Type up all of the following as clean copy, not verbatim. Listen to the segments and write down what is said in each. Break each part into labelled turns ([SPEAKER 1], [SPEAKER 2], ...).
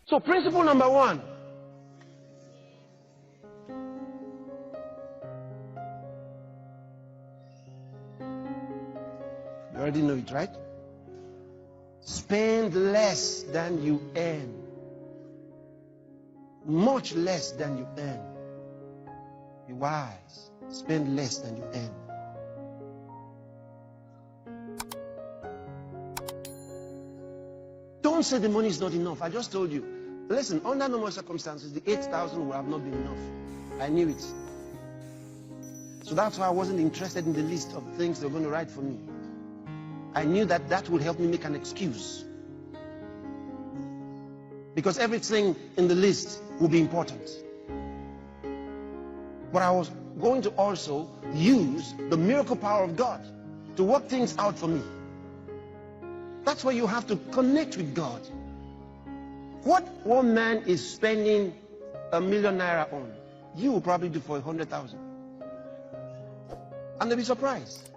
[SPEAKER 1] So principle number one. You already know it, right? Spend less than you earn. Much less than you earn. Be wise. Spend less than you earn. Don't say the money is not enough. I just told you. Listen, under normal circumstances, the 8,000 would have not been enough. I knew it. So that's why I wasn't interested in the list of things they were going to write for me. I knew that that would help me make an excuse. Because everything in the list will be important. But I was going to also use the miracle power of God to work things out for me. That's why you have to connect with God. What one man is spending ₦1 million on, you will probably do for 100,000. And they'll be surprised.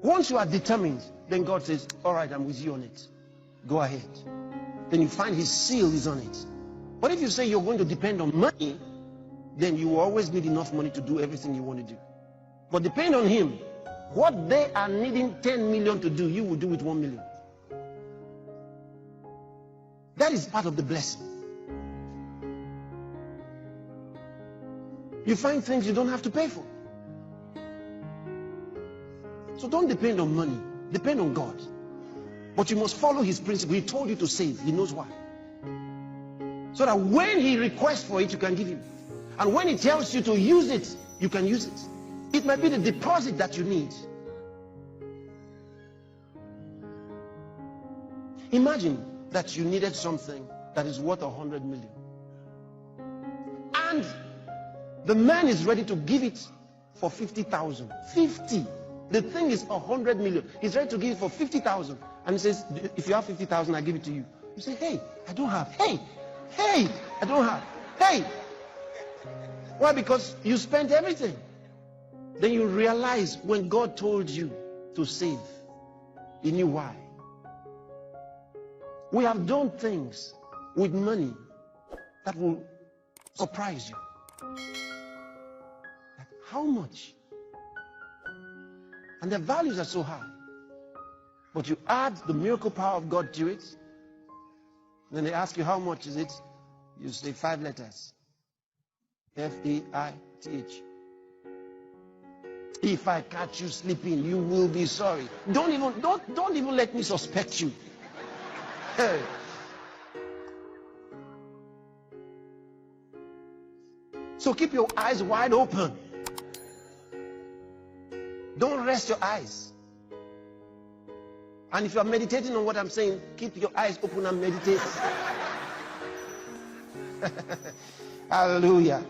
[SPEAKER 1] Once you are determined, then God says, all right, I'm with you on it. Go ahead. Then you find his seal is on it. But if you say you're going to depend on money, then you will always need enough money to do everything you want to do. But depend on him. What they are needing 10 million to do, you will do with 1 million. That is part of the blessing. You find things you don't have to pay for. So don't depend on money. Depend on God. But you must follow his principle. He told you to save. He knows why. So that when he requests for it, you can give him. And when he tells you to use it, you can use it. It might be the deposit that you need. Imagine that you needed something that is worth 100 million. And the man is ready to give it for 50,000. 50. The thing is 100 million. He's ready to give it for 50,000. And he says, if you have 50,000, I give it to you. You say, hey, I don't have. Hey, I don't have. Hey. Why? Because you spent everything. Then you realize when God told you to save, he knew why. We have done things with money that will surprise you. Like how much? And their values are so high. But you add the miracle power of God to it. Then they ask you how much is it? You say 5 letters. F-A-I-T-H. If I catch you sleeping, you will be sorry. Don't even let me suspect you. Hey. So keep your eyes wide open. Don't rest your eyes. And if you are meditating on what I'm saying, keep your eyes open and meditate. Hallelujah.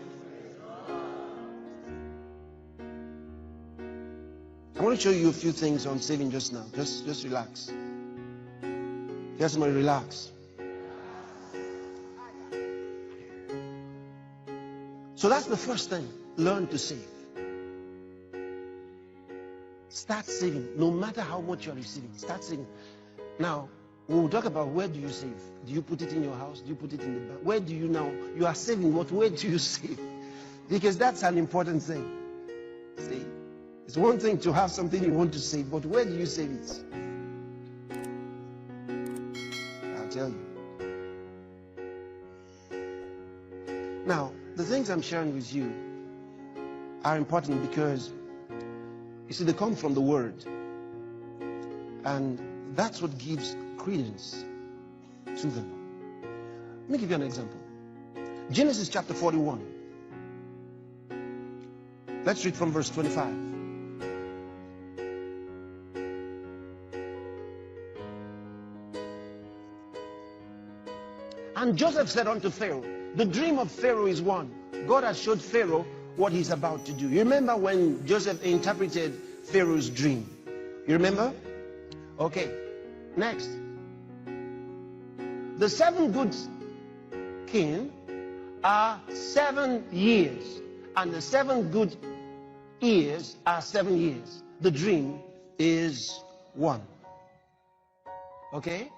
[SPEAKER 1] I want to show you a few things on saving just now. Just relax. Yes, somebody relax. So that's the first thing. Learn to save. Start saving. No matter how much you are receiving, start saving. Now, we'll talk about where do you save. Do you put it in your house? Do you put it in the bank? Where do you now? You are saving, but where do you save? Because that's an important thing. See? It's one thing to have something you want to save, but where do you save it? I'll tell you. Now, the things I'm sharing with you are important because, you see, they come from the Word. And that's what gives credence to them. Let me give you an example. Genesis chapter 41. Let's read from verse 25. And Joseph said unto Pharaoh, the dream of Pharaoh is one. God has showed Pharaoh what he's about to do. You remember when Joseph interpreted Pharaoh's dream? You remember? Okay. Next. The 7 good kings are 7 years. And the 7 good years are 7 years. The dream is one. Okay?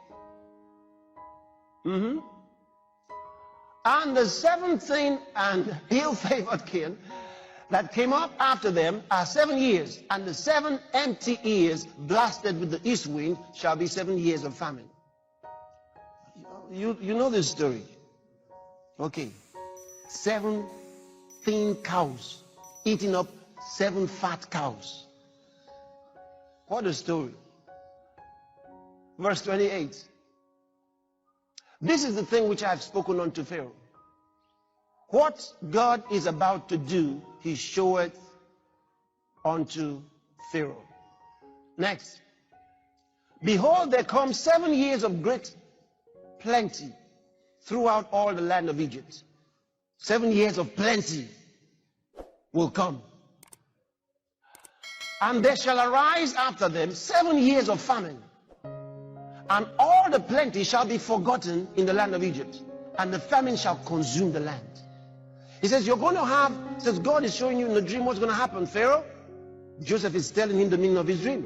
[SPEAKER 1] And the seventh thing and ill-favored king that came up after them are 7 years, and the 7 empty years blasted with the east wind shall be 7 years of famine. You know this story. Okay. 7 thin cows eating up 7 fat cows. What a story. Verse 28. This is the thing which I have spoken unto Pharaoh. What God is about to do, he showeth unto Pharaoh. Next. Behold, there come 7 years of great plenty throughout all the land of Egypt. 7 years of plenty will come. And there shall arise after them 7 years of famine. And all the plenty shall be forgotten in the land of Egypt. And the famine shall consume the land. He says, you're going to have, says God is showing you in the dream what's going to happen, Pharaoh. Joseph is telling him the meaning of his dream.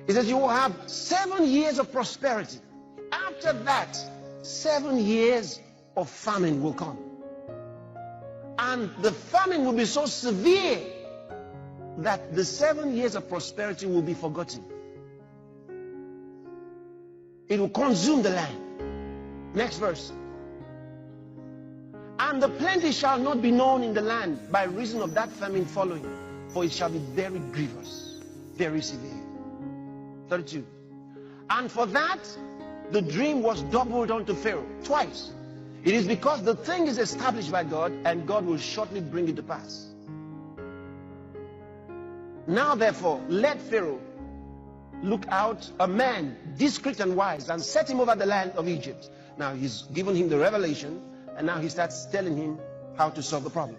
[SPEAKER 1] He says, you will have 7 years of prosperity. After that, 7 years of famine will come. And the famine will be so severe that the 7 years of prosperity will be forgotten. It will consume the land. Next verse. And the plenty shall not be known in the land by reason of that famine following, for it shall be very grievous, very severe. 32. And for that, the dream was doubled unto Pharaoh twice. It is because the thing is established by God, and God will shortly bring it to pass. Now therefore, let Pharaoh look out a man discreet and wise, and set him over the land of Egypt. Now he's given him the revelation, and now he starts telling him how to solve the problem.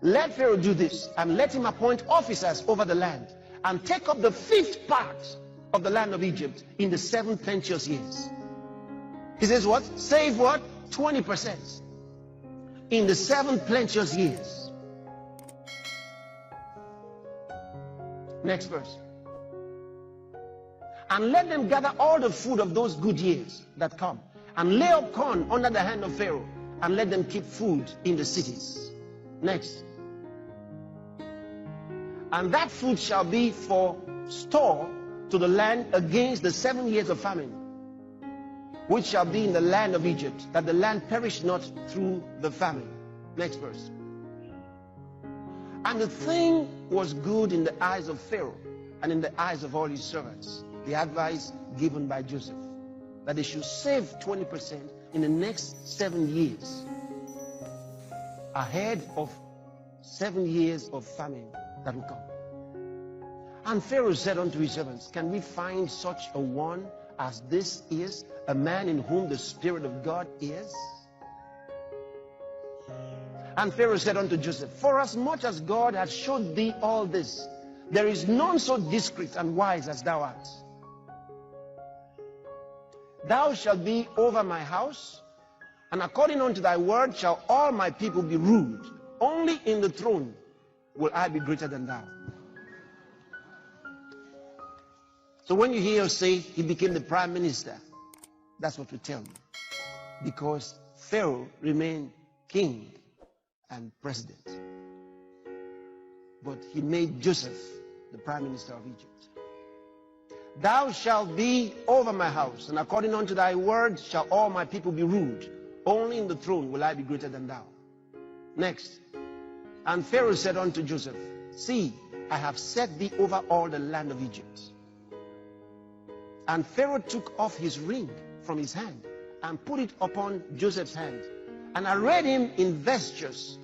[SPEAKER 1] Let Pharaoh do this, and let him appoint officers over the land, and take up the 5th part of the land of Egypt in the 7 plenteous years. He says what? Save what? 20% in the 7 plenteous years. Next verse. And let them gather all the food of those good years that come, and lay up corn under the hand of Pharaoh, and let them keep food in the cities. Next. And that food shall be for store to the land against the 7 years of famine, which shall be in the land of Egypt, that the land perish not through the famine. Next verse. And the thing was good in the eyes of Pharaoh, and in the eyes of all his servants. The advice given by Joseph, that they should save 20% in the next 7 years, ahead of 7 years of famine that will come. And Pharaoh said unto his servants, can we find such a one as this is, a man in whom the Spirit of God is? And Pharaoh said unto Joseph, forasmuch as God hath showed thee all this, there is none so discreet and wise as thou art. Thou shalt be over my house, and according unto thy word shall all my people be ruled. Only in the throne will I be greater than thou. So when you hear us say he became the prime minister, that's what we tell you. Because Pharaoh remained king and president. But he made Joseph the prime minister of Egypt. Thou shalt be over my house, and according unto thy word shall all my people be ruled. Only in the throne will I be greater than thou. Next. And Pharaoh said unto Joseph, see, I have set thee over all the land of Egypt. And Pharaoh took off his ring from his hand, and put it upon Joseph's hand, and arrayed him in vestures,